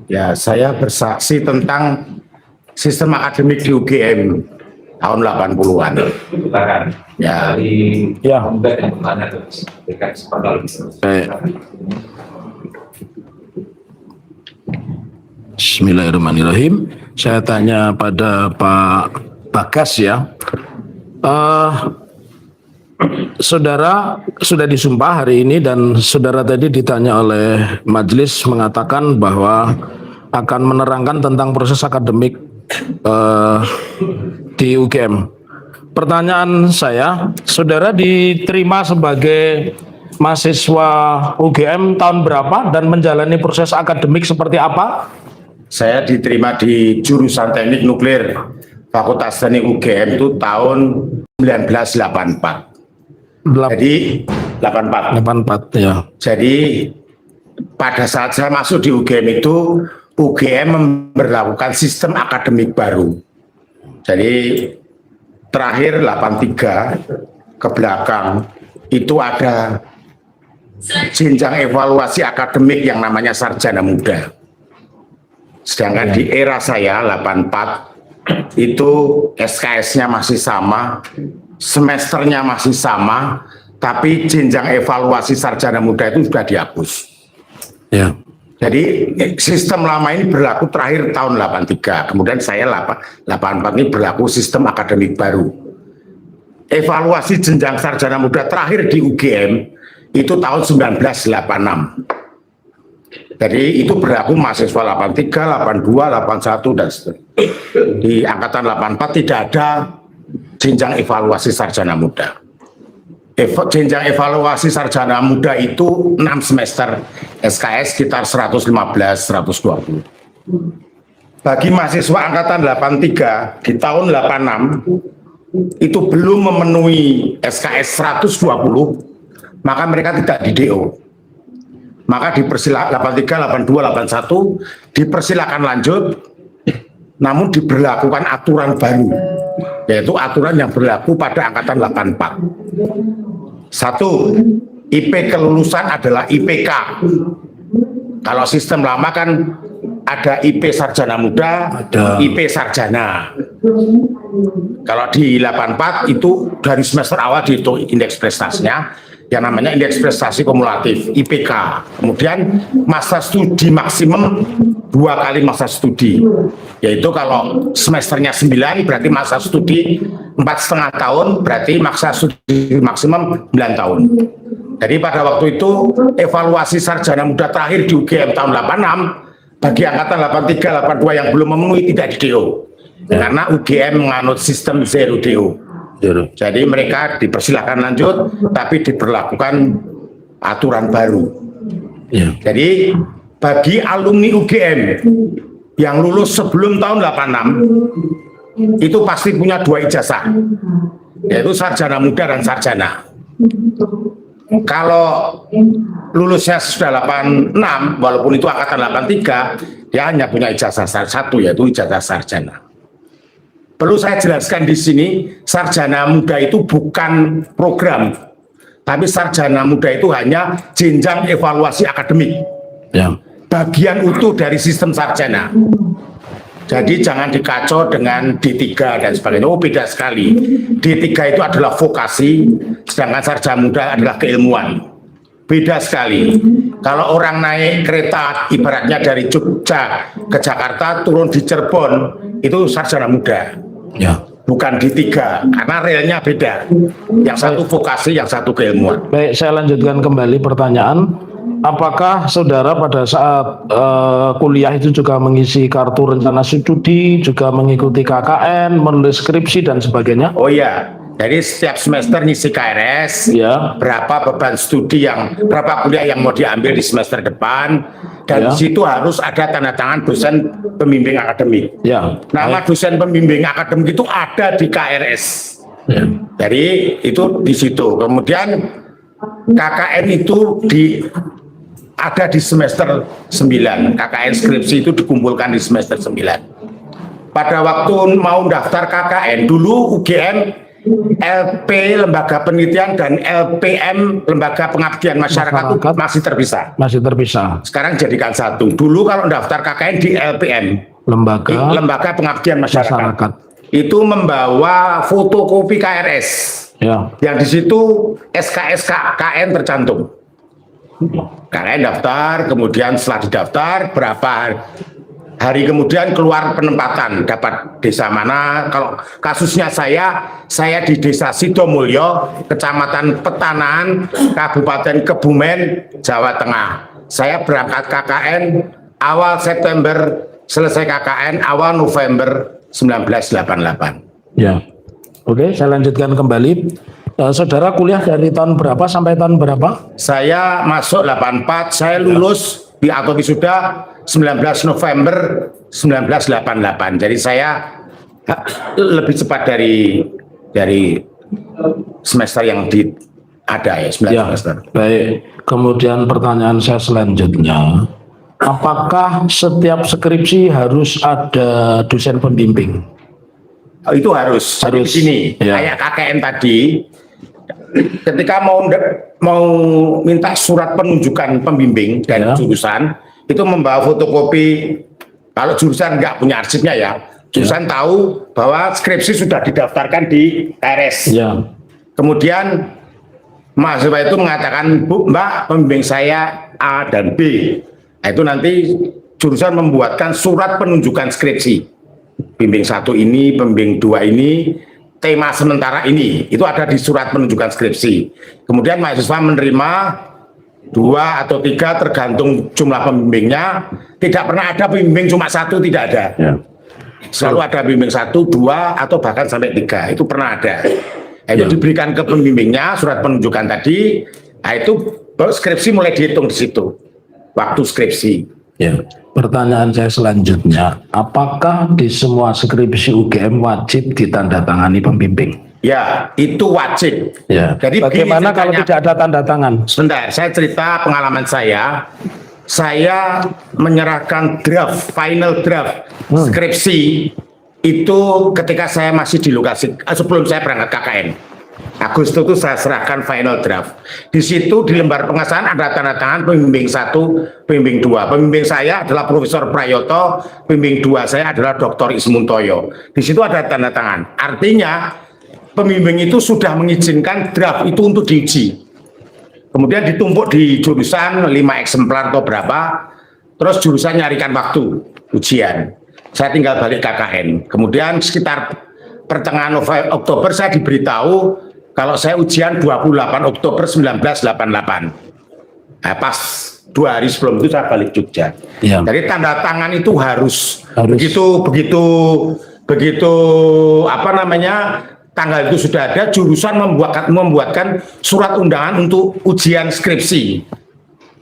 Ya, saya bersaksi tentang sistem akademik di UGM tahun 80-an. Ya. Ya. Bismillahirrahmanirrahim. Saya tanya pada Pak Bagas ya. Saudara sudah disumpah hari ini dan saudara tadi ditanya oleh majelis mengatakan bahwa akan menerangkan tentang proses akademik di UGM. Pertanyaan saya, saudara diterima sebagai mahasiswa UGM tahun berapa dan menjalani proses akademik seperti apa? Saya diterima di jurusan Teknik Nuklir Fakultas Teknik UGM itu tahun 1984. Jadi 84 ya. Jadi pada saat saya masuk di UGM itu UGM memberlakukan sistem akademik baru. Jadi terakhir 83 ke belakang itu ada jenjang evaluasi akademik yang namanya sarjana muda. Sedangkan di era saya 84 itu SKS-nya masih sama, semesternya masih sama, tapi jenjang evaluasi sarjana muda itu sudah dihapus. Ya. Jadi sistem lama ini berlaku terakhir tahun 83, kemudian saya 84 ini berlaku sistem akademik baru. Evaluasi jenjang sarjana muda terakhir di UGM itu tahun 1986. Jadi itu berlaku mahasiswa 83, 82, 81 dan seterusnya. Di angkatan 84 tidak ada jenjang evaluasi sarjana muda. Jenjang evaluasi sarjana muda itu 6 semester, SKS sekitar 115-120. Bagi mahasiswa angkatan 83 di tahun 86 itu belum memenuhi SKS 120, maka mereka tidak di DO. Maka dipersilakan 83, 82, 81 dipersilakan lanjut, namun diberlakukan aturan baru, yaitu aturan yang berlaku pada angkatan 84. 1. IP kelulusan adalah IPK. Kalau sistem lama kan ada IP sarjana muda, IP sarjana. Kalau di 84 itu dari semester awal dihitung indeks prestasinya, yang namanya indeks prestasi kumulatif IPK. Kemudian masa studi maksimum 2 kali masa studi, yaitu kalau semesternya 9 berarti masa studi 4,5 tahun, berarti masa studi maksimum 9 tahun. Jadi pada waktu itu evaluasi sarjana muda terakhir di UGM tahun 86 bagi angkatan 83, 82 yang belum memenuhi tidak di DO, karena UGM menganut sistem zero DO. Jadi mereka dipersilahkan lanjut, tapi diberlakukan aturan baru. Ya. Jadi bagi alumni UGM yang lulus sebelum tahun 86 itu pasti punya 2 ijazah, yaitu sarjana muda dan sarjana. Kalau lulusnya sudah 86, walaupun itu angkatan 83, dia hanya punya ijazah satu, yaitu ijazah sarjana. Perlu saya jelaskan di sini, sarjana muda itu bukan program, tapi sarjana muda itu hanya jenjang evaluasi akademik. Ya. Bagian utuh dari sistem sarjana. Jadi jangan dikacau dengan D3 dan sebagainya. Oh, beda sekali. D3 itu adalah vokasi, sedangkan sarjana muda adalah keilmuan. Beda sekali. Kalau orang naik kereta ibaratnya dari Jogja ke Jakarta, turun di Cirebon, itu sarjana muda. Ya. Bukan D3, karena realnya beda. Yang satu vokasi, yang satu keilmuan. Baik, saya lanjutkan kembali pertanyaan. Apakah saudara pada saat kuliah itu juga mengisi kartu rencana studi, juga mengikuti KKN, menulis skripsi dan sebagainya? Oh iya, jadi setiap semester ngisi KRS, Ya. berapa beban studi berapa kuliah yang mau diambil di semester depan, dan Ya. di situ harus ada tanda tangan dosen pembimbing akademik. Ya. Nama dosen pembimbing akademik itu ada di KRS. Ya. Jadi itu di situ. Kemudian KKN itu ada di semester 9. KKN skripsi itu dikumpulkan di semester 9. Pada waktu mau daftar KKN, dulu UGM LP Lembaga Penelitian dan LPM Lembaga Pengabdian Masyarakat itu masih terpisah. Masih terpisah. Sekarang jadikan satu. Dulu kalau daftar KKN di LPM, Lembaga Pengabdian Masyarakat. Itu membawa fotokopi KRS. Ya. Yang di situ SKSK KN tercantum. KKN daftar, kemudian setelah didaftar berapa hari kemudian keluar penempatan, dapat desa mana. Kalau kasusnya saya di Desa Sidomulyo, Kecamatan Petanaan, Kabupaten Kebumen, Jawa Tengah. Saya berangkat KKN awal September, selesai KKN awal November 1988. Ya. Oke, saya lanjutkan kembali. Saudara kuliah dari tahun berapa sampai tahun berapa? Saya masuk 84, saya lulus atau wisuda 19 November 1988. Jadi saya lebih cepat dari semester yang ada ya, 9 semester. Baik. Kemudian pertanyaan saya selanjutnya, apakah setiap skripsi harus ada dosen pembimbing? Itu harus. Di sini kayak KKN tadi, ketika mau minta surat penunjukan pembimbing dan jurusan, itu membawa fotokopi. Kalau jurusan nggak punya arsipnya ya, jurusan tahu bahwa skripsi sudah didaftarkan di KRS. Kemudian mahasiswa itu mengatakan, Bu, Mbak, pembimbing saya A dan B. Nah, itu nanti jurusan membuatkan surat penunjukan skripsi. Pembimbing 1 ini, pembimbing 2 ini, tema sementara ini, itu ada di surat penunjukan skripsi. Kemudian mahasiswa menerima 2 atau 3 tergantung jumlah pembimbingnya. Tidak pernah ada pembimbing cuma 1, tidak ada. Selalu ada pembimbing 1, 2 atau bahkan sampai 3. Itu pernah ada. Itu diberikan ke pembimbingnya surat penunjukan tadi. Nah, itu skripsi mulai dihitung di situ. Waktu skripsi. Pertanyaan saya selanjutnya, apakah di semua skripsi UGM wajib ditandatangani pembimbing? Ya, itu wajib. Jadi bagaimana kalau tidak ada tanda tangan? Sebentar, saya cerita pengalaman saya. Saya menyerahkan final draft skripsi itu ketika saya masih di lokasi, sebelum saya berangkat KKN. Agustus itu saya serahkan final draft. Di situ di lembar pengesahan ada tanda tangan pembimbing 1, pembimbing 2. Pembimbing saya adalah Profesor Prayoto, pembimbing 2 saya adalah Dr. Ismuntoyo. Di situ ada tanda tangan. Artinya pembimbing itu sudah mengizinkan draft itu untuk diuji. Kemudian ditumpuk di jurusan 5 eksemplar atau berapa, terus jurusan nyarikan waktu ujian. Saya tinggal balik KKN. Kemudian sekitar pertengahan Oktober saya diberitahu kalau saya ujian 28 Oktober 1988. Nah, pas 2 hari sebelum itu saya balik Jogja. Jadi tanda tangan itu harus. Begitu apa namanya, tanggal itu sudah ada, jurusan membuatkan surat undangan untuk ujian skripsi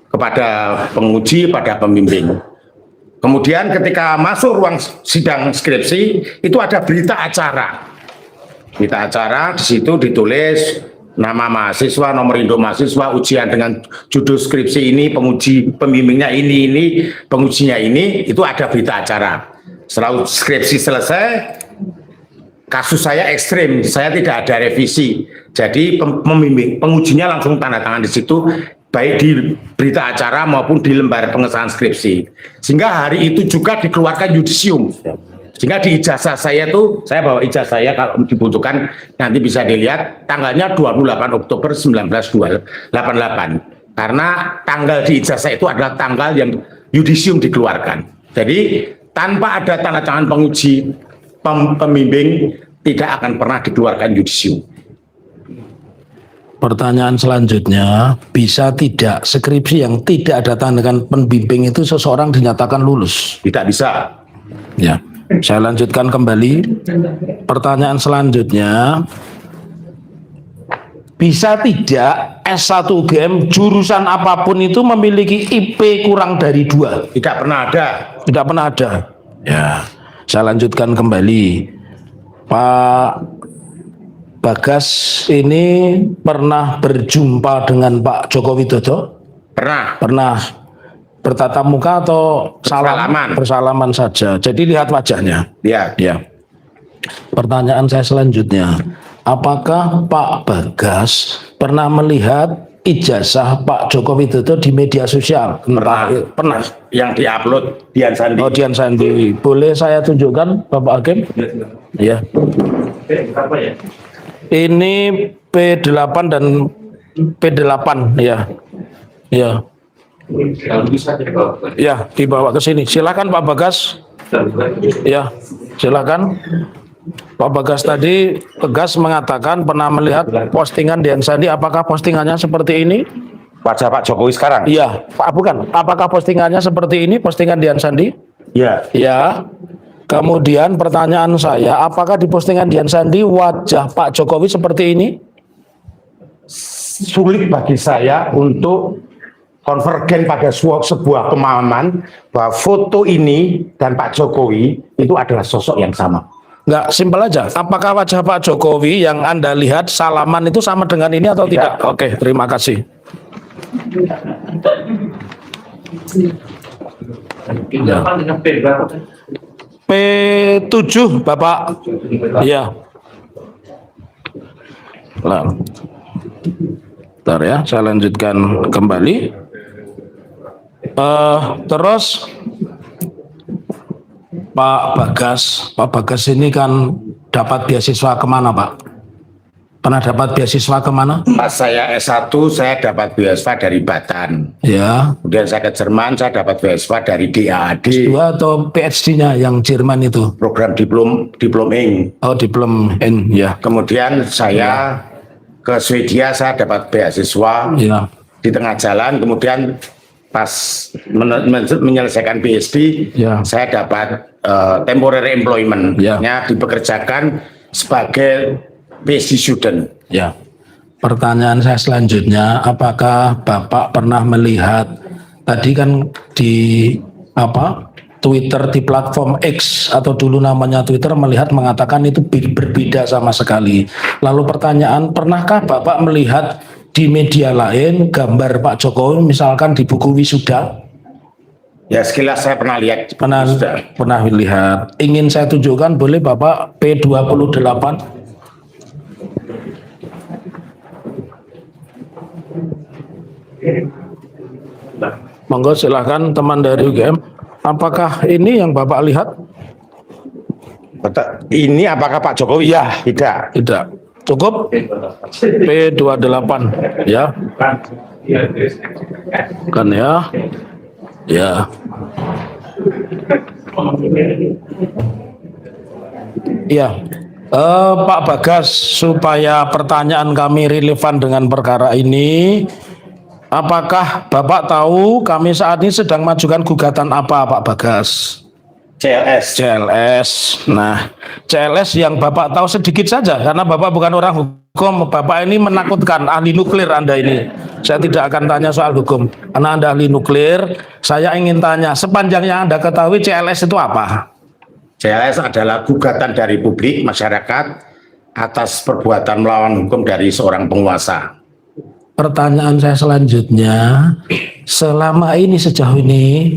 kepada penguji, pada pembimbing. Kemudian ketika masuk ruang sidang skripsi itu ada berita acara. Berita acara di situ ditulis nama mahasiswa, nomor induk mahasiswa, ujian dengan judul skripsi ini, penguji pembimbingnya ini, pengujinya ini, itu ada berita acara. Setelah skripsi selesai, kasus saya ekstrim, saya tidak ada revisi. Jadi pembimbing, pengujinya langsung tanda tangan di situ, baik di berita acara maupun di lembar pengesahan skripsi. Sehingga hari itu juga dikeluarkan yudisium. Sehingga di ijazah saya tuh, saya bawa ijazah saya kalau dibutuhkan nanti bisa dilihat, tanggalnya 28 Oktober 1988. Karena tanggal di ijazah itu adalah tanggal yang yudisium dikeluarkan. Jadi tanpa ada tanda tangan penguji pembimbing tidak akan pernah dikeluarkan yudisium. Pertanyaan selanjutnya, bisa tidak skripsi yang tidak ada tanda tangan pembimbing itu seseorang dinyatakan lulus? Tidak bisa. Ya. Saya lanjutkan kembali. Pertanyaan selanjutnya, bisa tidak S1 UGM jurusan apapun itu memiliki IP kurang dari 2? Tidak pernah ada. Tidak pernah ada. Ya. Saya lanjutkan kembali. Pak Bagas ini pernah berjumpa dengan Pak Joko Widodo? Pernah. Pernah. Bertatap muka atau bersalaman saja. Jadi lihat wajahnya. Ya. Pertanyaan saya selanjutnya, apakah Pak Bagas pernah melihat ijazah Pak Joko Widodo di media sosial? Pernah. Yang diupload Dian Sandi. Oh, Dian Sandi. Boleh saya tunjukkan, Bapak Hakim? Ya. Ini P8 dan P8, ya. Ya. Ya, dibawa ke sini. Silakan Pak Bagas. Ya, silakan. Pak Bagas tadi tegas mengatakan pernah melihat postingan Dian Sandi. Apakah postingannya seperti ini? Wajah Pak Jokowi sekarang? Iya, Pak, bukan. Apakah postingannya seperti ini, postingan Dian Sandi? Iya. Ya. Kemudian pertanyaan saya, apakah di postingan Dian Sandi wajah Pak Jokowi seperti ini? Sulit bagi saya untuk konvergen pada sebuah pemahaman bahwa foto ini dan Pak Jokowi itu adalah sosok yang sama. Enggak, simpel aja. Apakah wajah Pak Jokowi yang Anda lihat salaman itu sama dengan ini atau tidak? Oke, terima kasih. Ya. P7, Bapak. Iya. Nah. Bentar ya, saya lanjutkan kembali. Terus Pak Bagas ini kan dapat beasiswa kemana, Pak? Pernah dapat beasiswa kemana? Pas saya S1 saya dapat beasiswa dari Batan. Ya. Kemudian saya ke Jerman saya dapat beasiswa dari DAAD. S2 atau PhD-nya yang Jerman itu? Program diploming. Oh, diplom N, ya. Kemudian saya ke Swedia saya dapat beasiswa. Ya. Di tengah jalan kemudian pas menyelesaikan PhD, Ya. saya dapat temporary employment, Ya. dipekerjakan sebagai PhD student. Ya. Pertanyaan saya selanjutnya, apakah Bapak pernah melihat tadi kan di Twitter, di platform X atau dulu namanya Twitter, mengatakan itu berbeda sama sekali. Lalu pertanyaan, pernahkah Bapak melihat di media lain gambar Pak Jokowi misalkan di buku wisuda? Ya sekilas saya pernah lihat. Pernah lihat. Ingin saya tunjukkan, boleh Bapak P28? Monggo silahkan teman dari UGM. Apakah ini yang Bapak lihat? Ini apakah Pak Jokowi? Ya, tidak. Tidak. Cukup? P28 ya. Kan ya. Ya. Ya. Pak Bagas, supaya pertanyaan kami relevan dengan perkara ini, apakah Bapak tahu kami saat ini sedang majukan gugatan apa, Pak Bagas? CLS. Nah, CLS yang Bapak tahu sedikit saja, karena Bapak bukan orang hukum. Bapak ini menakutkan, ahli nuklir Anda ini. Saya tidak akan tanya soal hukum, karena Anda ahli nuklir. Saya ingin tanya, sepanjang yang Anda ketahui CLS itu apa? CLS adalah gugatan dari publik masyarakat atas perbuatan melawan hukum dari seorang penguasa. Pertanyaan saya selanjutnya, selama ini sejauh ini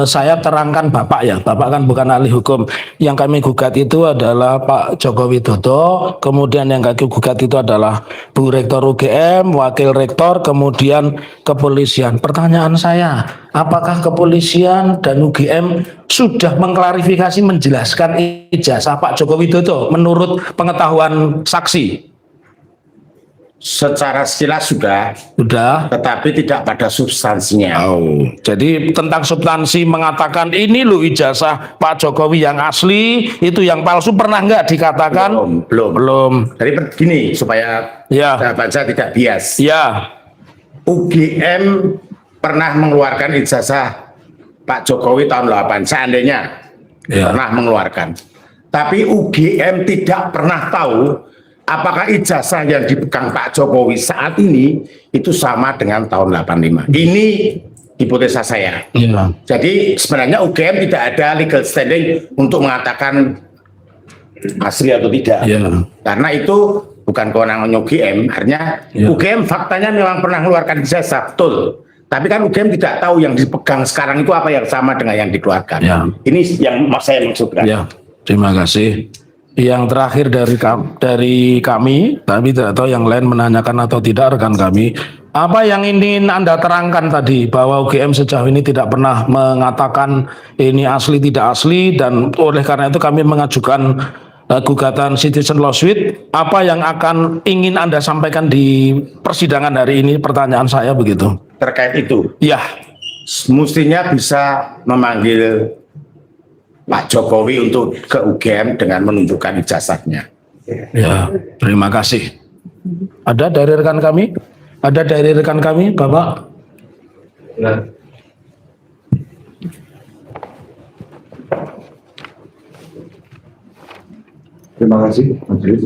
saya terangkan Bapak ya, Bapak kan bukan ahli hukum. Yang kami gugat itu adalah Pak Joko Widodo, kemudian yang kami gugat itu adalah Bu Rektor UGM, Wakil Rektor, kemudian kepolisian. Pertanyaan saya, apakah kepolisian dan UGM sudah mengklarifikasi, menjelaskan ijazah Pak Joko Widodo menurut pengetahuan saksi? Secara sekilas sudah, tetapi tidak pada substansinya. Oh, jadi tentang substansi mengatakan ini loh ijazah Pak Jokowi yang asli, itu yang palsu, pernah nggak dikatakan? Belum. Jadi begini supaya sahabat saya tidak bias. Ya. UGM pernah mengeluarkan ijazah Pak Jokowi tahun 8, seandainya pernah mengeluarkan. Tapi UGM tidak pernah tahu apakah ijazah yang dipegang Pak Jokowi saat ini itu sama dengan tahun 85. Ini hipotesa saya. Ya. Jadi sebenarnya UGM tidak ada legal standing untuk mengatakan asli atau tidak. Ya. Karena itu bukan kewenangan UGM. Artinya UGM faktanya memang pernah mengeluarkan ijazah, betul. Tapi kan UGM tidak tahu yang dipegang sekarang itu apa yang sama dengan yang dikeluarkan. Ya. Ini yang saya maksudkan. Ya. Terima kasih. Yang terakhir dari kami, tapi tidak tahu yang lain menanyakan atau tidak rekan kami. Apa yang ingin Anda terangkan tadi bahwa UGM sejauh ini tidak pernah mengatakan ini asli tidak asli dan oleh karena itu kami mengajukan gugatan citizen lawsuit. Apa yang akan ingin Anda sampaikan di persidangan hari ini? Pertanyaan saya begitu. Terkait itu, Ya, mestinya bisa memanggil Pak Jokowi untuk ke UGM dengan menunjukkan ijazahnya. ya, terima kasih. Ada dari rekan kami? Ada dari rekan kami, Bapak? Terima kasih, Majelis.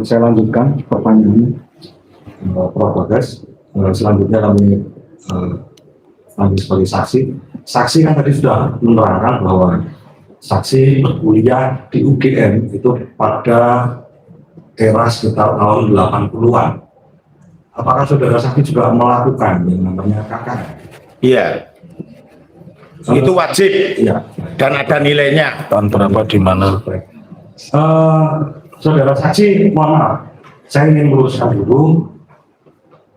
Saya lanjutkan pertanyaan Prof. Bagas. Selanjutnya kami lanjut sebagai saksi. Saksi kan tadi sudah menerangkan bahwa saksi berkuliah di UGM itu pada era sekitar tahun 80-an. Apakah saudara saksi juga melakukan yang namanya KKN? Iya, itu wajib Iya. dan ada nilainya. Tahun berapa di mana? Saudara saksi, mohon maaf, saya ingin meluruskan dulu.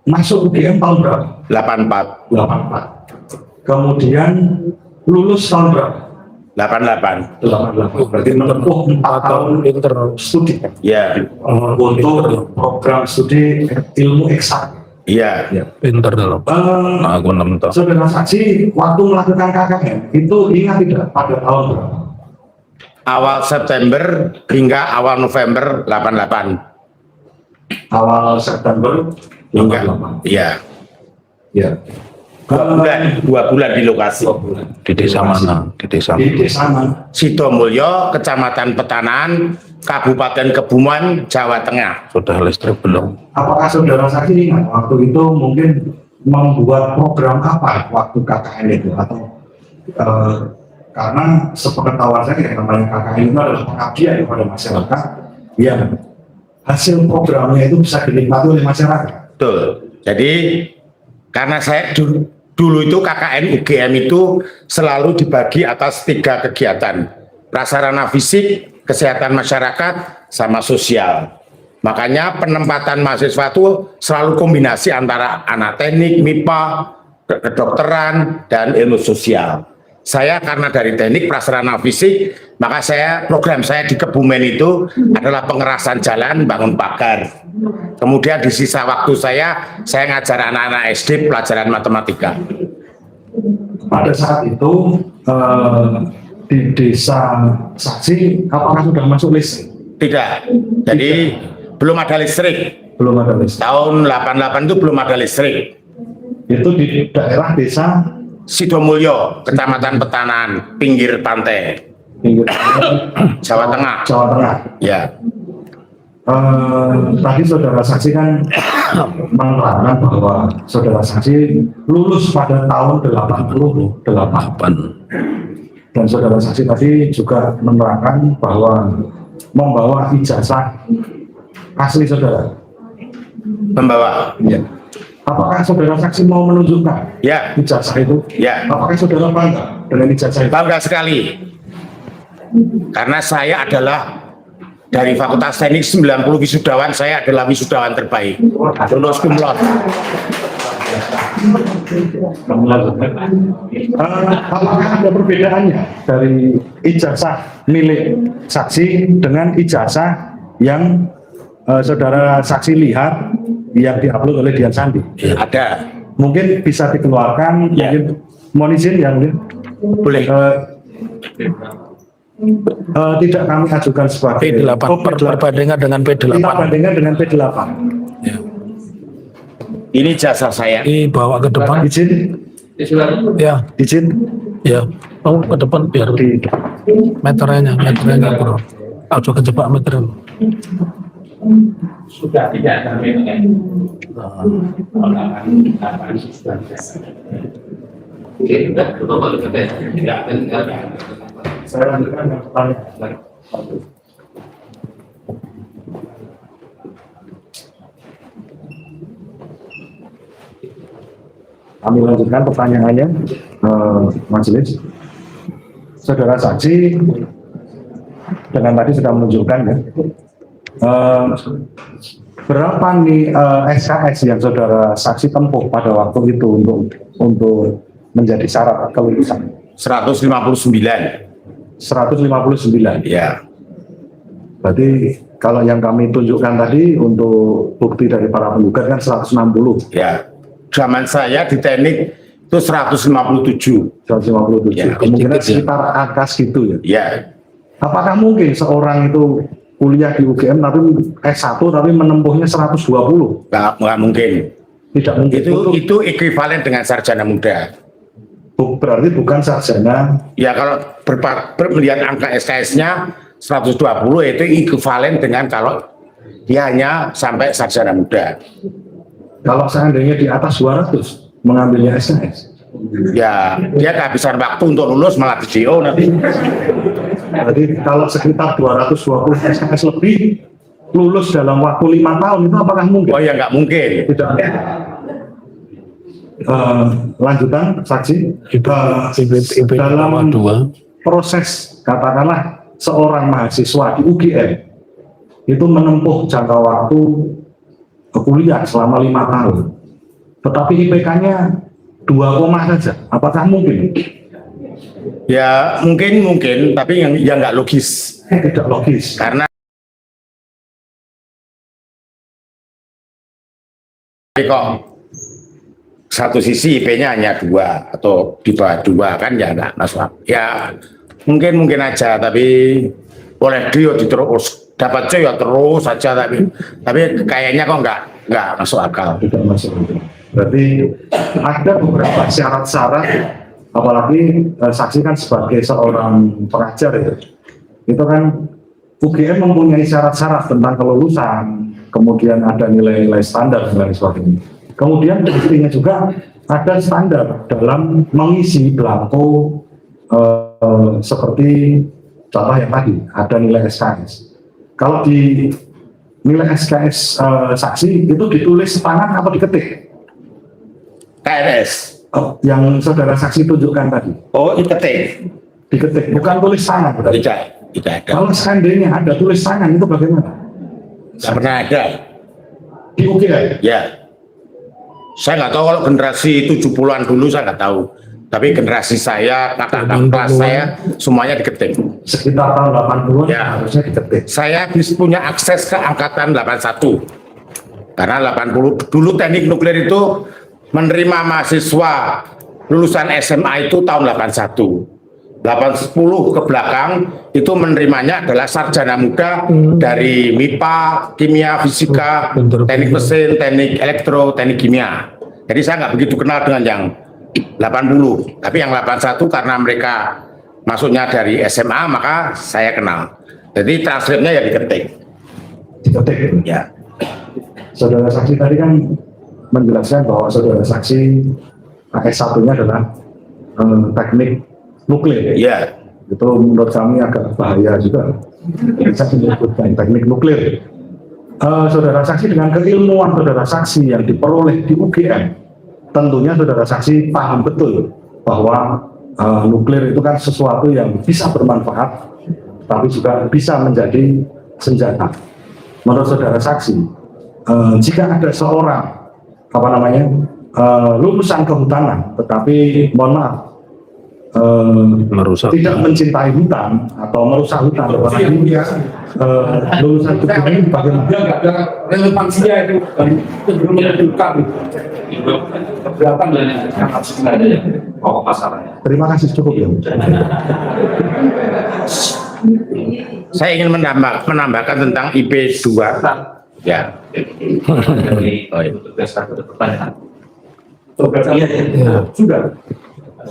Masuk UGM tahun berapa? 84, 84. Kemudian lulus tahun berapa? 88. 88. Berarti menempuh 4 tahun studi Ya, untuk program studi ilmu eksak. iya. Pinter dalam. Aku 6 tahun. Saudara saksi, waktu melakukan KKN itu ingat tidak pada tahun berapa? Awal September hingga awal November 88. Awal September Hingga, 88. iya. Ya. 2 bulan di lokasi. 2 bulan. Di desa mana? Di desa Di desa mana? Sidomulyo, Kecamatan Petanaan, Kabupaten Kebumen, Jawa Tengah. Sudah listrik belum? Apakah saudara saksi ingat waktu itu mungkin membuat program apa waktu KKN itu atau karena sepengetahuan saya yang namanya KKN itu adalah pengabdian kepada masyarakat yang hasil programnya itu bisa dinikmati oleh masyarakat. Betul. Jadi karena saya dulu itu KKN UGM itu selalu dibagi atas 3 kegiatan: prasarana fisik, kesehatan masyarakat, sama sosial. Makanya penempatan mahasiswa itu selalu kombinasi antara anak teknik, MIPA, kedokteran, dan ilmu sosial. Saya karena dari teknik prasarana fisik, maka program saya di Kebumen itu adalah pengerasan jalan, bangun pagar. Kemudian di sisa waktu saya ngajar anak-anak SD pelajaran matematika. Pada saat itu di desa saksi apakah sudah masuk listrik? Tidak. Jadi belum ada listrik. Belum ada listrik. Tahun 88 itu belum ada listrik. Itu di daerah desa Sidomulyo, Kecamatan Petanaan, pinggir pantai, pinggir Jawa Tengah. Jawa Tengah. Ya, Tadi saudara saksi kan menerangkan bahwa saudara saksi lulus pada tahun 88 dan saudara saksi tadi juga menerangkan bahwa membawa ijazah asli saudara. membawa. Ya. Apakah saudara saksi mau menunjukkan Ya, ijazah itu? ya. Apakah saudara bangga dengan ijazah itu? Bangga sekali. Karena saya adalah dari Fakultas Teknik 90 wisudawan, saya adalah wisudawan terbaik. Lulus cum laude. Apakah ada perbedaannya dari ijazah milik saksi dengan ijazah yang saudara saksi lihat yang diupload oleh Dian Sandi? Ada. Mungkin bisa dikeluarkan, Ya. mungkin mohon izin yang Boleh. tidak kami ajukan sebagai P8 perbandingan dengan P8. kita bandingkan dengan P8. Ini jasa saya. Dibawa ke depan. Izin, Ya, izin ya. Oh, ke depan biar di meterannya bro. Aku kejebak meteran. Sudah tidak ada memang Oke, sudah Bapak tidak akan saya lanjutkan yang pertanyaan. Kami lanjutkan pertanyaannya, majelis. Saudara saksi dengan tadi sudah menunjukkan ya. Berapa nih SKS yang saudara saksi tempuh pada waktu itu untuk menjadi syarat kelulusan? 159. 159. Ya. Berarti kalau yang kami tunjukkan tadi untuk bukti dari para penggugat kan 160. Ya. Zaman saya di teknik itu 157. 157. Ya, Kemungkinan dikit ya. sekitar angka segitu ya. Ya. Apakah mungkin seorang itu kuliah di UGM tapi S1 tapi menempuhnya 120? Nggak mungkin. Tidak mungkin. Itu ekuivalen dengan sarjana muda. Berarti bukan sarjana. Ya kalau melihat angka SKS-nya 120 itu ekuivalen dengan kalau dia hanya sampai sarjana muda. Kalau seandainya di atas 200 mengambilnya SKS. Ya dia kehabisan waktu untuk lulus malah di DO nanti. Berarti kalau sekitar 220 SKS lebih lulus dalam waktu 5 tahun itu apakah mungkin? Oh ya nggak mungkin. Tidak. Lanjutan saksi. Dalam proses katakanlah seorang mahasiswa di UGM itu menempuh jangka waktu kuliah selama 5 tahun, tetapi IPK-nya 2 saja. Apakah mungkin? Ya mungkin, tapi yang nggak logis. Tidak logis. Karena kok satu sisi IP-nya hanya 2 atau di bawah 2 kan ya nggak masuk. Ya mungkin aja, tapi boleh dia diterus dapat C ya terus saja, tapi kayaknya kok nggak masuk akal. Tidak masuk. Berarti ada beberapa syarat-syarat, apalagi saksi kan sebagai seorang pengajar itu kan UGM mempunyai syarat-syarat tentang kelulusan, kemudian ada nilai-nilai standar dan lain sebagainya. Kemudian pastinya juga ada standar dalam mengisi belangko seperti contoh yang tadi ada nilai SKS. Kalau di nilai SKS saksi itu ditulis tangan atau diketik? KRS. Oh, yang saudara saksi tunjukkan tadi. Oh diketik. Diketik, bukan tulis tangan. Berarti. Tidak ada. Kalau seandainya ada tulis tangan itu bagaimana? Nggak pernah ada. Di UGM? Ya. Saya nggak tahu kalau generasi 70-an dulu saya nggak tahu. Tapi generasi saya, kakak kelas saya, semuanya diketik. Sekitar tahun 80-an Ya. harusnya diketik. Saya punya akses ke angkatan 81. Karena 80 dulu teknik nuklir itu menerima mahasiswa lulusan SMA itu tahun 81. 810 ke belakang itu menerimanya adalah sarjana muda dari MIPA, kimia, fisika, teknik mesin, teknik elektro, teknik kimia. Jadi saya nggak begitu kenal dengan yang 80, tapi yang 81 karena mereka masuknya dari SMA maka saya kenal. Jadi transkripnya ya diketik. Diketik. Ya. Saudara saksi tadi kan menjelaskan bahwa saudara saksi S1-nya adalah teknik nuklir. Ya. Itu menurut kami agak bahaya juga. Saya menyebutkan teknik nuklir. Saudara saksi dengan keilmuan saudara saksi yang diperoleh di UGM, tentunya saudara saksi paham betul bahwa nuklir itu kan sesuatu yang bisa bermanfaat, tapi juga bisa menjadi senjata. Menurut saudara saksi, jika ada seorang lulusan kehutanan, tetapi mohon maaf, tidak mencintai hutan atau merusak hutan, lulusan kehutanan bagaimana? Nggak ada relevansinya itu belum menentukan keberatan dan sangat sebenarnya pokok masalahnya. Terima kasih, cukup ya. Saya ingin menambahkan tentang IP 2. Ya. Sudah.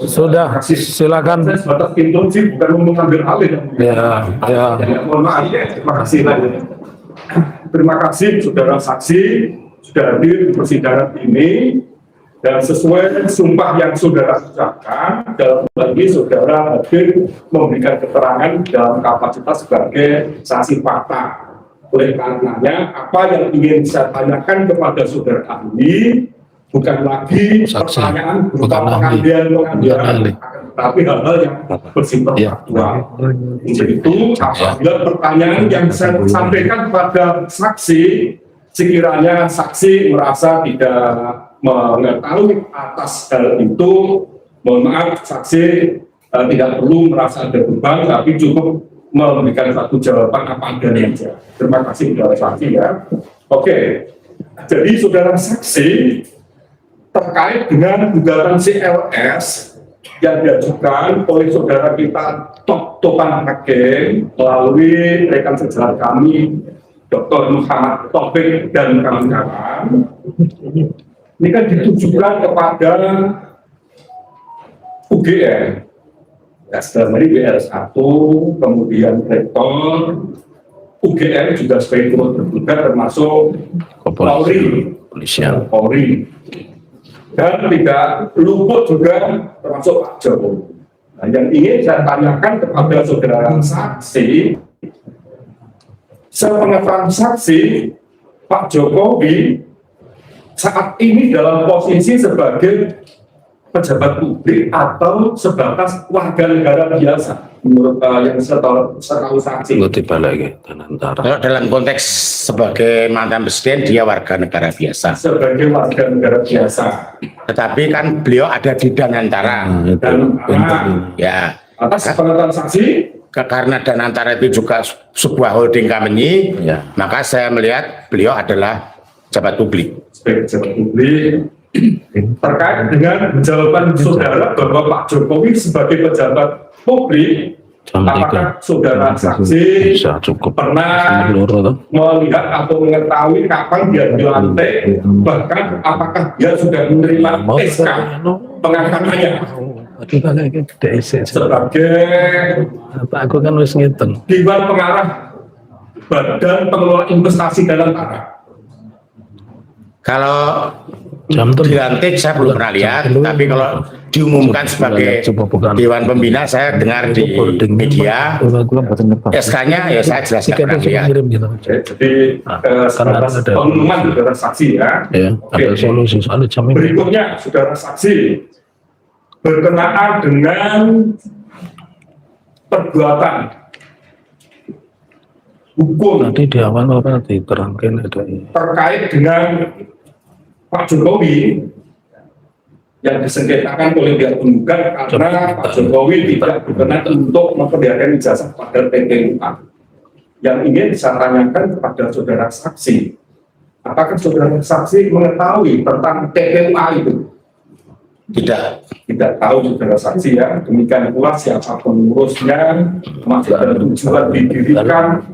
Sudah, silakan. Saya sebatas pintu sih bukan mengambil alih. Ya. Mohon maaf. Terima kasih. Terima kasih saudara saksi sudah hadir di persidangan ini dan sesuai sumpah yang saudara ucapkan, dalam lagi saudara hadir memberikan keterangan dalam kapasitas sebagai saksi fakta. Oleh karenanya apa yang ingin saya tanyakan kepada saudara ahli bukan lagi Saksi. pertanyaan Bukan berupa ahli. pengambilan Bukan ahli. akan tapi hal-hal yang bersifat faktual. Untuk itu, apabila pertanyaan yang saya sampaikan kepada saksi, sekiranya saksi merasa tidak mengetahui atas hal itu, mohon maaf, saksi tidak perlu merasa ada beban, tapi cukup memberikan satu jawaban apa adanya saja. Terima kasih saudara saksi ya. Oke, jadi saudara saksi terkait dengan gugatan CLS yang diajukan oleh saudara kita Topan Hakim melalui rekan sejarah kami Dr. Muhammad Taufik dan kawan-kawan, ini kan ditujukan kepada UGM. Ya, dalam ini WR1, kemudian rektor, UGM juga sebagai turut tergugat termasuk Polri, Polri, dan tidak luput juga termasuk Pak Jokowi. Nah, yang ingin saya tanyakan kepada saudara saksi, sepengetahuan saksi, Pak Jokowi saat ini dalam posisi sebagai pejabat publik atau sebatas warga negara biasa menurut yang saya tahu saksi. Kalau dalam konteks sebagai mantan presiden dia warga negara biasa. Sebagai warga negara biasa. Tetapi kan beliau ada di Danantara. Ya. Atas pengetahuan saksi. Karena Danantara itu juga sebuah holding company, ya, maka saya melihat beliau adalah pejabat publik. Sebagai pejabat publik. Terkait dengan jawaban saudara bahwa Pak Jokowi sebagai pejabat publik, apakah saudara saksi pernah melihat atau mengetahui kapan dia dilantik, bahkan apakah dia sudah menerima SK pengangkatannya sebagai Dewan Pengarah Badan Pengelola Investasi Danantara? Kalau dilantik saya belum pernah lihat, tapi kalau diumumkan sebagai Dewan Pembina saya dengar di media, SK-nya ya saya jelas nggak pernah lihat. Jadi pengumuman saudara saksi ya. Berikutnya saudara saksi berkenaan dengan perbuatan hukum Nanti di awal apa diterangkan ada terkait dengan Pak Jokowi yang disengketakan oleh pihak penggugat karena Pak Jokowi tidak berkenan untuk memperlihatkan ijazah pada TPUA. Yang ingin saya tanyakan kepada saudara saksi, apakah saudara saksi mengetahui tentang TPUA itu? Tidak tahu saudara saksi ya. Demikian pula siapa pengurusnya, termasuk dalam tujuan didirikan.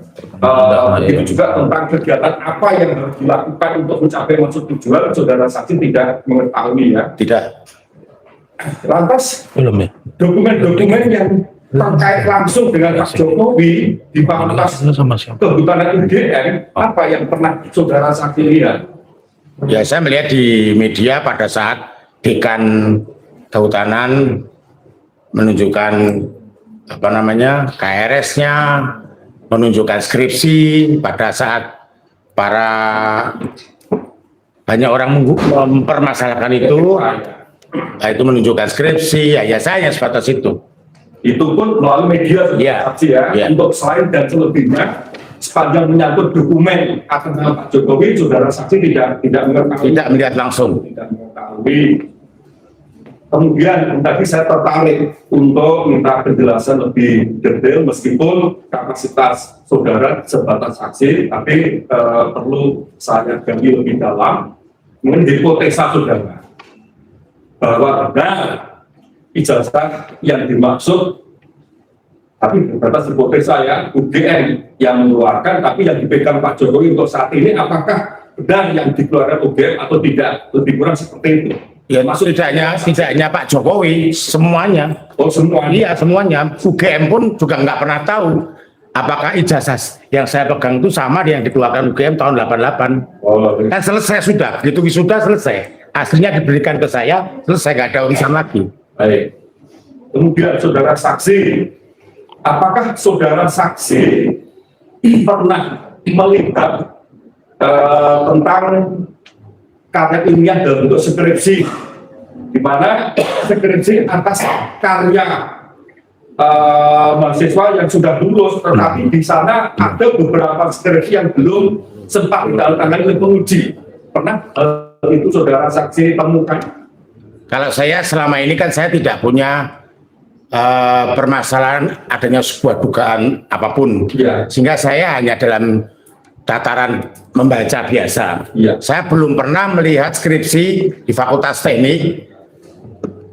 Itu juga tentang kegiatan apa yang harus dilakukan untuk mencapai maksud tujuan, saudara saksi tidak mengetahui ya. Tidak. Lantas belum ya? dokumen-dokumen yang terkait langsung dengan Pak Jokowi di Fakultas Kehutanan UGM, apa yang pernah saudara saksi lihat? Ya saya melihat di media pada saat Dekan Kehutanan menunjukkan apa namanya KRS-nya, menunjukkan skripsi pada saat para banyak orang mempermasalahkan itu, nah, itu menunjukkan skripsi, ya saya sebatas itu. Itu pun melalui media saksi ya. Untuk selain dan selebihnya sepanjang menyangkut dokumen atas nama Pak Jokowi, saudara saksi tidak mengetahui. Tidak melihat langsung. Tidak mengetahui. Kemudian tadi saya tertarik untuk minta penjelasan lebih detail meskipun kapasitas saudara sebatas saksi, tapi perlu saya gali lebih dalam mengenai hipotesa saudara bahwa benar ijazah yang dimaksud, tapi terbatas hipotesa ya, UGM yang mengeluarkan, tapi yang dipegang Pak Jokowi untuk saat ini apakah benar yang dikeluarkan UGM atau tidak, lebih kurang seperti itu. Ya maksud tidaknya Pak Jokowi, semuanya. Oh semuanya? Iya semuanya. UGM pun juga nggak pernah tahu apakah ijazah yang saya pegang itu sama yang dikeluarkan UGM tahun 88. Oh, kan selesai sudah, begitu wisuda selesai. Aslinya diberikan ke saya, selesai, nggak ada urusan lagi. Baik. Kemudian saudara saksi, apakah saudara saksi pernah melihat tentang karya ilmiah dalam bentuk skripsi, di mana skripsi atas karya mahasiswa yang sudah lulus, tetapi di sana ada beberapa skripsi yang belum sempat ditandatangani oleh penguji. Pernah itu saudara saksi temukan? Kalau saya selama ini kan saya tidak punya permasalahan adanya sebuah dugaan apapun, Ya. sehingga saya hanya dalam tataran membaca biasa. Ya. Saya belum pernah melihat skripsi di Fakultas Teknik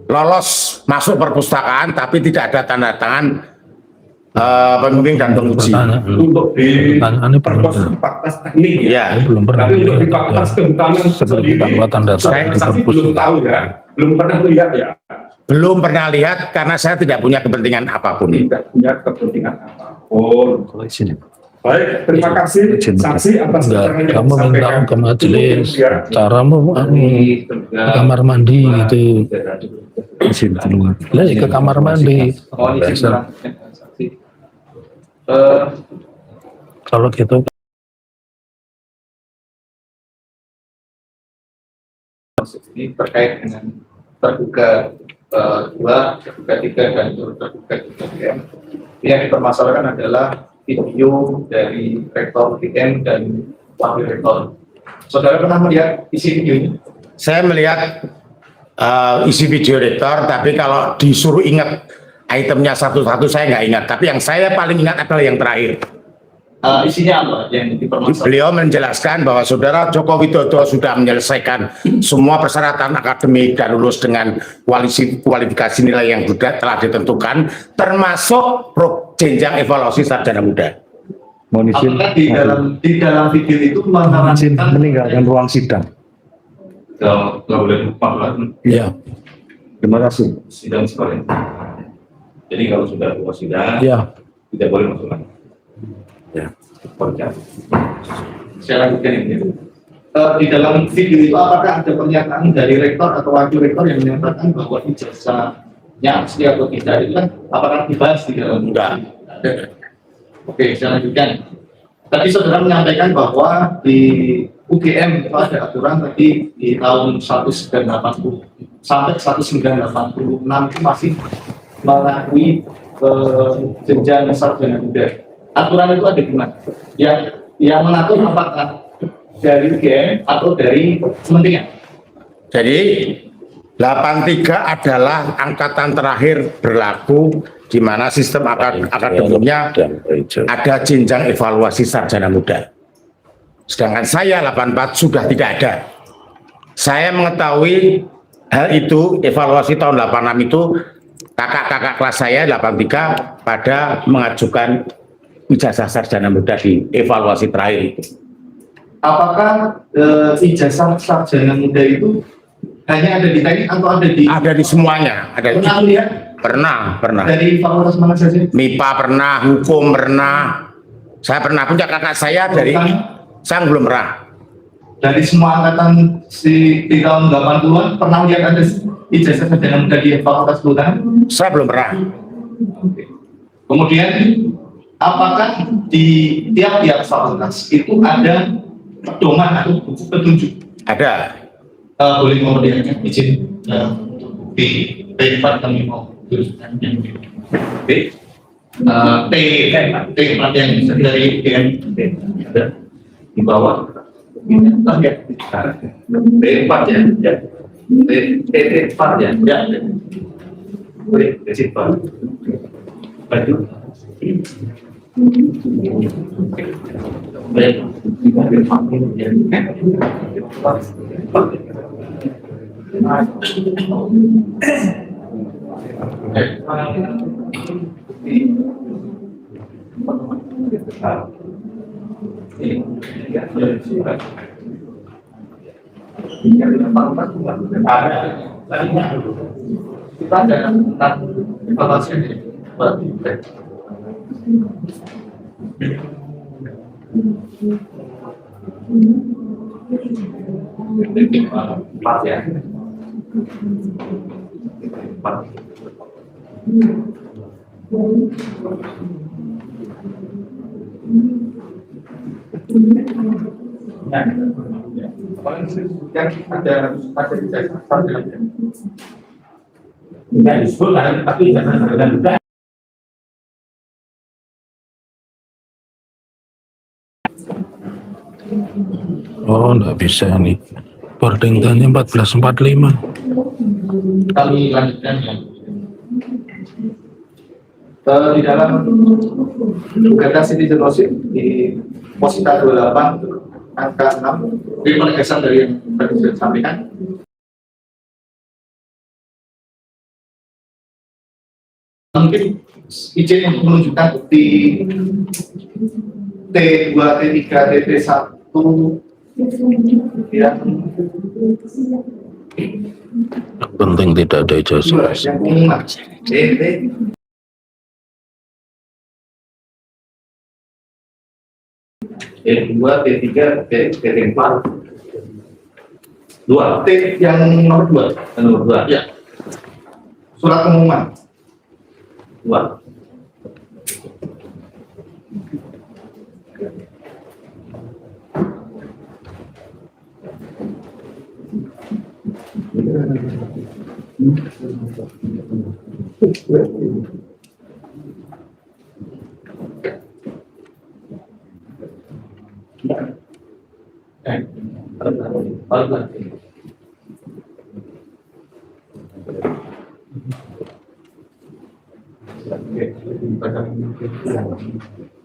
lolos masuk perpustakaan tapi tidak ada tanda tangan pembimbing dan penguji. Untuk di Pertanyaannya belum pernah. fakultas teknik ya. Ya, Belum pernah. Tapi untuk di fakultas kehutanan Seperti sendiri, tanpa tanda saya tangan saksi di belum perpustakaan. tahu ya, belum pernah lihat ya, belum pernah lihat karena saya tidak punya kepentingan apapun. tidak punya kepentingan apapun. Baik, terima kasih saksi atas Enggak, keterangan yang kamu minta disampaikan. ke majelis, Ya. caramu ke kamar mandi gitu. Lah ke kamar mandi. Oh, ini Biasa. saksi. Kalau gitu Ini terkait dengan terduga 2, terduga 3, dan terduga 3 yang dipermasalahkan adalah video dari rektor UGM dan wakil rektor. Saudara pernah melihat isi videonya? Saya melihat isi video rektor, tapi kalau disuruh ingat itemnya satu-satu saya nggak ingat. Tapi yang saya paling ingat adalah yang terakhir. Isinya apa yang dipermasalahkan? Beliau menjelaskan bahwa Saudara Joko Widodo sudah menyelesaikan semua persyaratan akademik dan lulus dengan kualifikasi nilai yang sudah telah ditentukan, termasuk jenjang evaluasi sarjana muda. Mohon izin, Apakah di dalam video itu mohon izin mengarahkan meninggalkan ruang sidang. kalau boleh lupa ya, Terima kasih. sidang sekolah. Jadi kalau sudah keluar sidang, ya. tidak boleh masuk lagi. Ya. Kerja. Saya lanjutkan ini. Di dalam video itu apakah ada pernyataan dari rektor atau wakil rektor yang menyatakan bahwa ijazahnya asli atau tidak itu kan apakah dibahas di dalam? Enggak. Oke, saya lanjutkan. Tadi saudara menyampaikan bahwa di UGM itu ada aturan tadi di tahun 1980 sampai 1986 itu masih mengakui jenjang sarjana muda. Aturan itu ada di mana? Yang mengatur apakah dari UGM atau dari kementerian? Jadi 83 adalah angkatan terakhir berlaku di mana sistem akademiknya ada jenjang evaluasi sarjana muda. Sedangkan saya 84 sudah tidak ada. Saya mengetahui hal itu, evaluasi tahun 86 itu kakak-kakak kelas saya 83 pada mengajukan ijazah sarjana muda di evaluasi terakhir itu. Apakah ijazah sarjana muda itu hanya ada di teknik atau ada di? Ada di semuanya. Ada di, Pernah lihat pernah. dari fakultas mana saja? MIPA pernah, hukum pernah. Saya pernah punya kakak saya dari, saya belum pernah. Dari semua angkatan di tahun 80-an pernah lihat ada ijazah sarjana muda di fakultas kehutanan? Saya belum pernah. Kemudian apakah di tiap-tiap fakultas itu ada pedoman atau buku petunjuk? Ada. Boleh kemudian izin di P4 kami mau tuliskan yang T4 yang dari DM ada di bawah ya T4 ya T4 ya boleh T4 baju baik kita ada tentang evaluasi empat ya. Empat. Nah, paling yang ada ijazah sarjana. Tidak disebut karena tapi jangan berbeda. Oh, enggak bisa nih. Boarding time 14.45. Kami lanjutkan ya. Di dalam gugatan citizenship di posita 28 angka 6 dari penegasan dari yang tadi sudah disampaikan, mungkin izin untuk menunjukkan bukti T2, T3, T1 yang Penting tidak ada ijazah. yang pengumuman T2, T3, T4 2 T yang nomor 2 ya, surat pengumuman 2.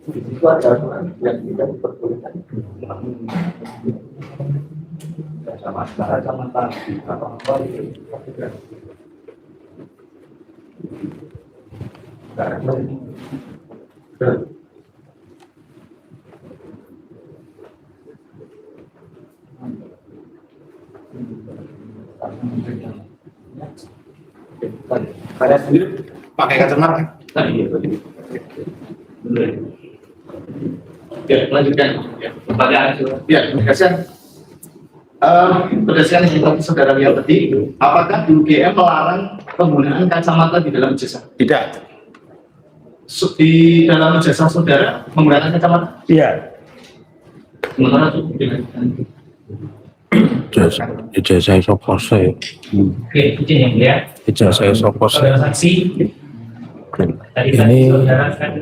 Itu ada yang tidak diperbolehkan. Kacamata apa itu? Saya sendiri pakai kacamata. Ya, lanjutkan. Ya, pertanyaan. Ya, terima kasih. Berdasarkan yang saudara lihat tadi, apakah UGM melarang penggunaan kacamata di dalam ijazah? Tidak. Di dalam ijazah saudara menggunakan kacamata? Iya. Sementara itu dengan Ijazah sopo sih? Oke, izin yang mulia. Ijazah sopo sih? Saudara saksi. Tadi Ini- saudara kan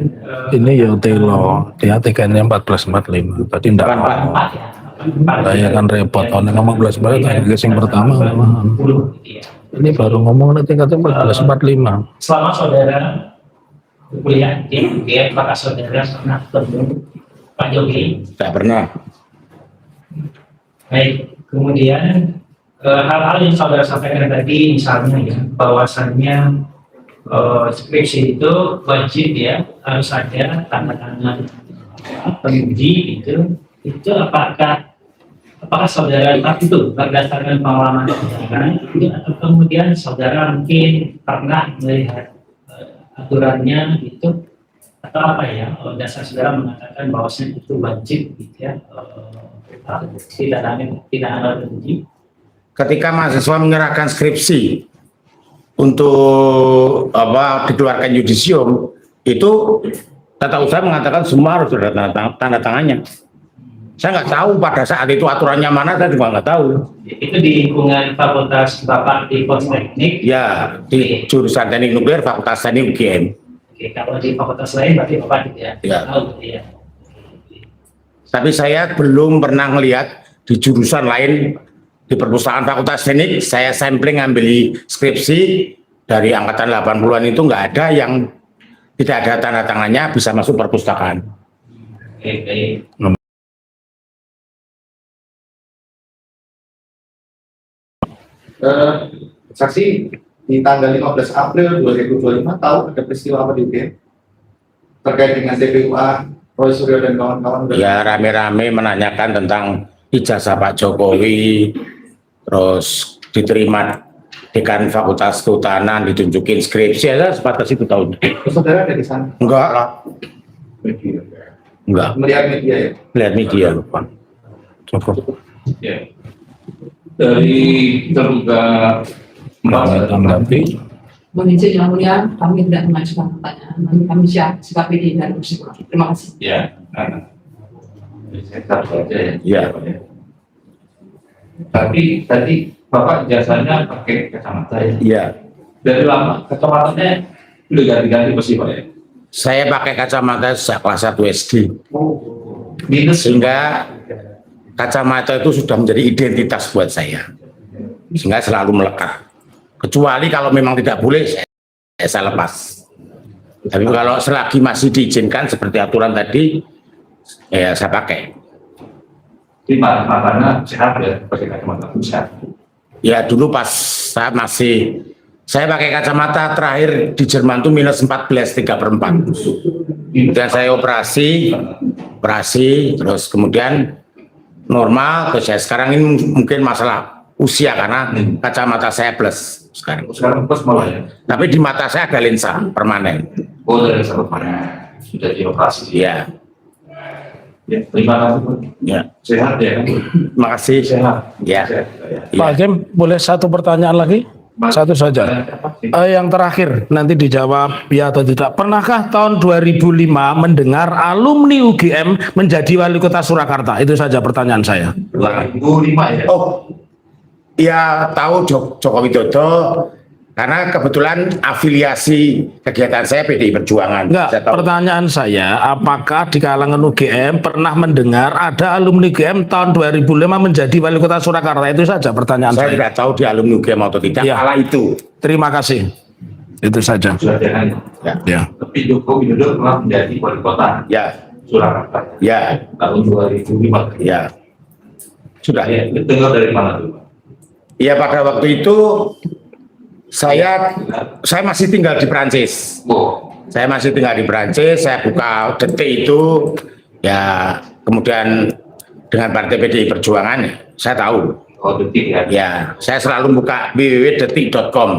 Ini ya Telo, dia TKN-nya 14.45. Tadi enggak apa. 4 ya. 4. Saya kan repot. Kalau ngomong 14.45 tadi yang pertama. 10 gitu ya. Ini baru ngomong nanti tingkatnya 14.45. Selama saudara kuliah di UGM, apakah saudara pernah bertemu Pak Jogi? Tidak pernah. Baik, kemudian hal-hal yang saudara sampaikan tadi, misalnya ya, bahwasannya skripsi itu wajib ya, harus ada tanda tangan penguji itu apakah saudara lihat itu berdasarkan pengalaman saudara itu, atau kemudian saudara mungkin pernah melihat aturannya gitu, atau apa ya, dasar saudara mengatakan bahwasanya itu wajib gitu ya, tidak ada penguji. Ketika mahasiswa menyerahkan skripsi untuk dikeluarkan yudisium, itu tata usaha mengatakan semua harus ada tanda tangannya. Saya nggak tahu pada saat itu aturannya mana, saya juga nggak tahu. Itu di lingkungan fakultas Bapak di Politeknik. Ya, di jurusan teknik nuklir Fakultas Teknik UGM. Oke, kalau di fakultas lain berarti Bapak tidak Ya. tahu gitu ya. Tapi saya belum pernah melihat di jurusan lain di perpustakaan Fakultas Teknik. Saya sampling ngambil skripsi dari angkatan 80-an itu nggak ada yang tidak ada tanda tangannya bisa masuk perpustakaan. Oke, baik. saksi di tanggal 15 April 2025 tahu ada peristiwa apa di UGM terkait dengan TPUA Roy Suryo dan kawan-kawan? Ya, rame-rame menanyakan tentang ijazah Pak Jokowi, terus diterima dekan Fakultas Kehutanan, ditunjukin skripsi, ya sebatas itu tahun. Saudara ada di sana? Enggak lah, enggak. Melihat media ya? Lihat media. Cukup. Ya. Dari terduga Tanggapi. Mohon izin yang mulia, kami tidak mengajukan pertanyaan. Kami siap sikapi di dalam persidangan. Terima kasih. ya. Saya tahu aja ya. Ya. Tapi tadi Bapak jasanya pakai kacamata ya. Iya. Dari lama kacamatanya udah ganti-ganti pasti Pak ya. Saya pakai kacamata sejak kelas 1 SD. Minus Sehingga kacamata itu sudah menjadi identitas buat saya. Sehingga selalu melekat. Kecuali kalau memang tidak boleh, saya lepas. Tapi kalau selagi masih diizinkan seperti aturan tadi, ya saya pakai. di matanya sehat ya, pakai kacamata sehat. Ya dulu pas saya pakai kacamata terakhir di Jerman tuh minus 14/3/4. Kemudian saya operasi, terus kemudian normal. Terus saya sekarang ini mungkin masalah usia karena kacamata saya plus sekarang. Sekarang plus malah ya. Tapi di mata saya ada lensa permanen. Oh dari sama mana sudah dioperasi. Ya, Ya, terima kasih Pak. ya. Sehat ya. Terima kasih. Sehat. Ya. Sehat, ya. Pak Hakim, boleh satu pertanyaan lagi? Satu saja. Yang terakhir, nanti dijawab ya atau tidak. Pernahkah tahun 2005 mendengar alumni UGM menjadi wali kota Surakarta? Itu saja pertanyaan saya. 2005 ya. Oh, ya tahu Joko Widodo karena kebetulan afiliasi kegiatan saya PDI Perjuangan. Enggak, Saya tahu. pertanyaan saya, apakah di kalangan UGM pernah mendengar ada alumni UGM tahun 2005 menjadi wali kota Surakarta? Itu saja pertanyaan Saya saya. tidak tahu di alumni UGM atau tidak. Ya. Kala itu. Terima kasih. Itu saja. Sudah jangan. Ya. Tapi Joko Widodo pernah menjadi wali kota Ya, Surakarta ya, tahun 2005. ya. Sudah. Ya, dengar dari mana tuh Pak? Ya pada waktu itu saya masih tinggal di Perancis. Oh, Saya masih tinggal di Perancis. Saya buka Detik itu, ya kemudian dengan Partai PDI Perjuangan, saya tahu. oh Detik ya. Ya, saya selalu buka www.detik.com.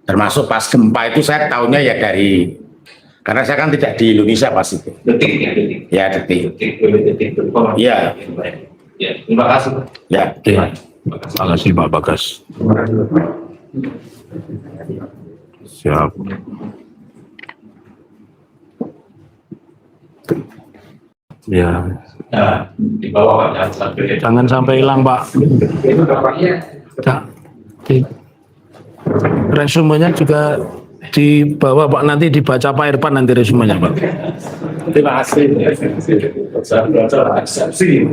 Termasuk pas gempa itu saya tahunya ya dari, karena saya kan tidak di Indonesia pas itu. Detik ya, Detik. Ya Detik. Detik. Iya. Ya, terima kasih Pak. Ya. Terima kasih Pak Bagas. Siap. Ya, Nah, di bawah Pak jangan sampai. jangan sampai hilang Pak. Di resumenya juga di bawah Pak, nanti dibaca Pak Irfan nanti resumenya Pak. Terima kasih. Saya belajar eksepsi.